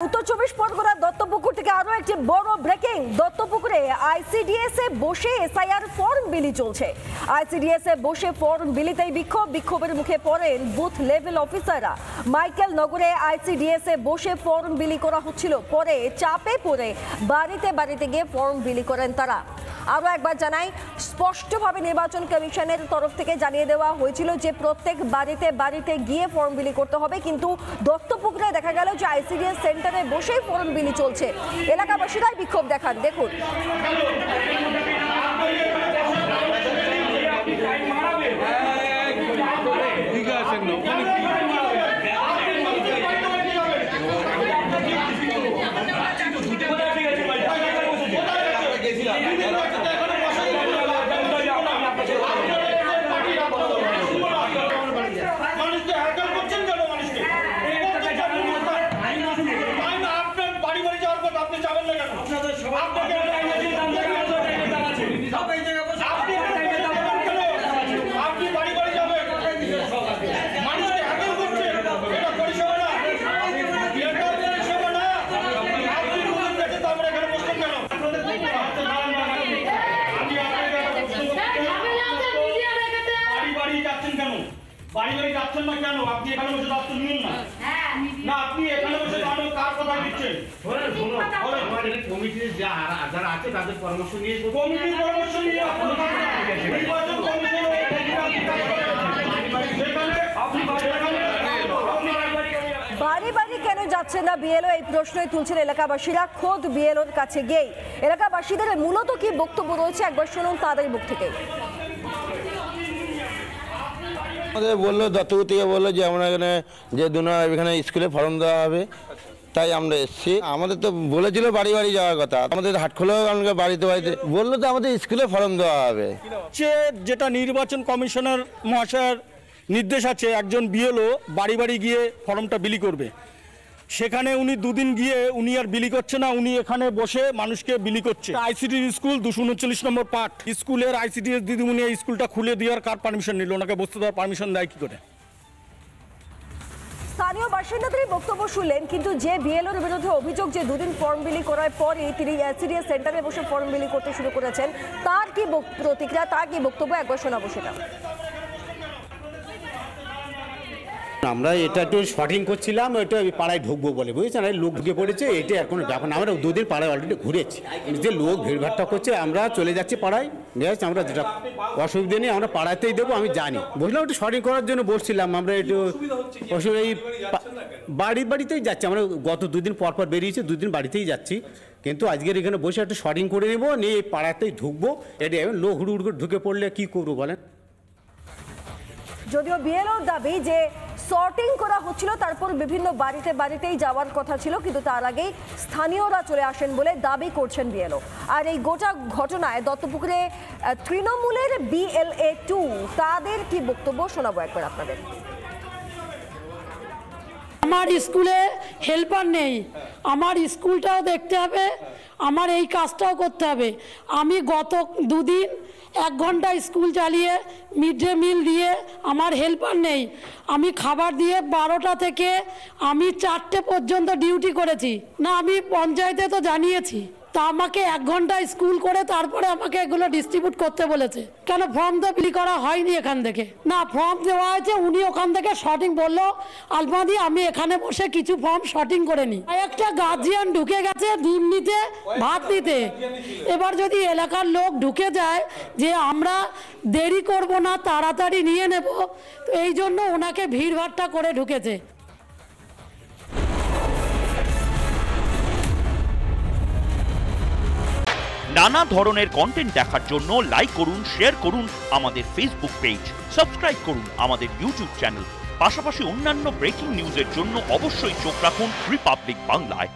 উত্তর 24 পরগনা দত্তপুকুর থেকে আরো একটি বড় ব্রেকিং। দত্তপুকুরে আইসিডিএস এ বসে এসআইআর ফর্ম বিলি চলছে। আইসিডিএস এ বসে ফর্ম বিলিতেই বিক্ষোভের মুখে পড়েন বুথ লেভেল অফিসাররা। মাইকেল নগরে আইসিডিএস এ বসে ফর্ম বিলি করা হচ্ছিল, পরে চাপে পড়ে বাড়িতে বাড়িতে গিয়ে ফর্ম বিলি করেন তারা। আরো একবার জানাই, স্পষ্টভাবে নির্বাচন কমিশনের তরফ থেকে জানিয়ে দেওয়া হয়েছিল যে প্রত্যেক বাড়িতে বাড়িতে গিয়ে ফর্ম বিলি করতে হবে, কিন্তু দত্তপুকুরে দেখা গেল যে আইসিডিএস সেন্টারে বসেই ফর্ম বিলি চলছে। এলাকাবাসীরাই বিক্ষোভ দেখান, দেখুন। বাড়ি বাড়ি যাচ্ছেন না কেন? আপনি এখানে বসে দায়িত্ব নিন না। না, আপনি এখানে বসে দাঁড়ানো কার কথা দিচ্ছেন? আমাদের কমিটির যারা আছে তাদের পরামর্শ নিয়ে কমিটির পরামর্শ নিয়ে নির্বাচন বাড়ি বাড়ি কেন যাচ্ছে না বিএলও, এই প্রশ্নই তুলছেন এলাকাবাসীরা খোদ বিএলওর কাছে গিয়েই। এলাকাবাসীদের মূলত কি বক্তব্য রয়েছে একবার শুনুন তাদের মুখ থেকে। আমাদের বললো দত্তপুর থেকে বললো যে আমরা এখানে স্কুলে ফর্ম দেওয়া হবে, তাই আমরা এসেছি। আমাদের তো বলেছিল বাড়ি বাড়ি যাওয়ার কথা, আমাদের হাটখোলাও আমাকে বাড়িতে বাড়িতে বললো তো আমাদের স্কুলে ফর্ম দেওয়া হবে। যেটা নির্বাচন কমিশনার মহাশয়ের নির্দেশ আছে, একজন বিএলও বাড়ি বাড়ি গিয়ে ফর্মটা বিলি করবে। সেখানে উনি দুদিন গিয়ে উনি আর বিলি করছে না, উনি এখানে বসে মানুষকে বিলি করছে। আইসিডি স্কুল 239 নম্বর পার্ট স্কুলের আইসিডিএস দিদিমণি এই স্কুলটা খুলে দেওয়ার কার পারমিশন নিল? ওনাকে বসতে দেওয়ার পারমিশন দেয় কি করে? স্থানীয় বাসিন্দাদেরই বক্তব্য শুনলেন, কিন্তু যে বিএলওর বিরুদ্ধে অভিযোগ যে দুদিন ফর্ম বিলি করার পরে তিনি আইসিডিএস সেন্টারে বসে ফর্ম বিলি করতে শুরু করেছেন, তার কি প্রতিক্রিয়া, তার কি বক্তব্য একবার শোনাবো সেটা। আমরা এটা একটু শর্টিং করছিলাম, এটা পাড়ায় ঢুকবো বলে, বুঝেছেন? লোক ঢুকে পড়েছে, এটা এখন ব্যাপার না। আমরা দুদিন পাড়ায় অলরেডি ঘুরেছি, যে লোক ভিড়ভাড়টা করছে, আমরা চলে যাচ্ছি পাড়ায়। বেশ, আমরা যেটা অসুবিধা নেই, আমরা পাড়াতেই দেবো, আমি জানি। বুঝলাম, একটু শর্টিং করার জন্য বসছিলাম আমরা, একটু অসুবিধা এই বাড়িতেই যাচ্ছি। আমরা গত দুদিন পর বেরিয়েছি, দুদিন বাড়িতেই যাচ্ছি, কিন্তু আজকের এখানে বসে একটু শর্টিং করে নেবো, নিয়ে এই পাড়াতেই ঢুকবো। এটা লোক হুড় করে ঢুকে পড়লে কি করবো বলেন? যদিও বিএলওর দাবি যে সর্টিং করা হচ্ছিল, তারপর বিভিন্ন বাড়িতে বাড়িতেই যাওয়ার কথা ছিল, কিন্তু তার আগেই স্থানীয়রা চলে আসেন বলে দাবি করছেন বিএলও। আর এই গোটা ঘটনায় দত্তপুকুরে তৃণমূলের BLA 2 তাদের কি বক্তব্য শোনাবো একবার আপনাদের। আমার স্কুলে হেল্পার নেই, আমার স্কুলটাও দেখতে হবে, আমার এই কাজটাও করতে হবে। আমি গত দুদিন 1 ঘন্টা স্কুল চালিয়ে মিড ডে মিল দিয়ে আমার হেল্পার নেই। আমি খাবার দিয়ে 12টা থেকে আমি 4টে পর্যন্ত ডিউটি করেছি। না, আমি পঞ্চায়েতে তো জানিয়েছি, তা আমাকে 1 ঘন্টা স্কুল করে তারপরে আমাকে এগুলো ডিস্ট্রিবিউট করতে বলেছে। কেন? ফর্ম তো বিলি করা হয়নি এখান থেকে। না, ফর্ম দেওয়া হয়েছে, উনি ওখান থেকে শর্টিং বললো আলমাদি, আমি এখানে বসে কিছু ফর্ম শর্টিং করে নিই। একটা গার্জিয়ান ঢুকে গেছে ডিম নিতে, ভাত নিতে। এবার যদি এলাকার লোক ঢুকে যায় যে আমরা দেরি করব না, তাড়াতাড়ি নিয়ে নেব, তো এই জন্য ওনাকে ভিড়ভাড়টা করে ঢুকেছে। নানা ধরনের কন্টেন্ট দেখার জন্য লাইক করুন, শেয়ার করুন আমাদের ফেসবুক পেজ, সাবস্ক্রাইব করুন আমাদের ইউটিউব চ্যানেল। পাশাপাশি অন্যান্য ব্রেকিং নিউজের জন্য অবশ্যই চোখ রাখুন রিপাবলিক বাংলায়।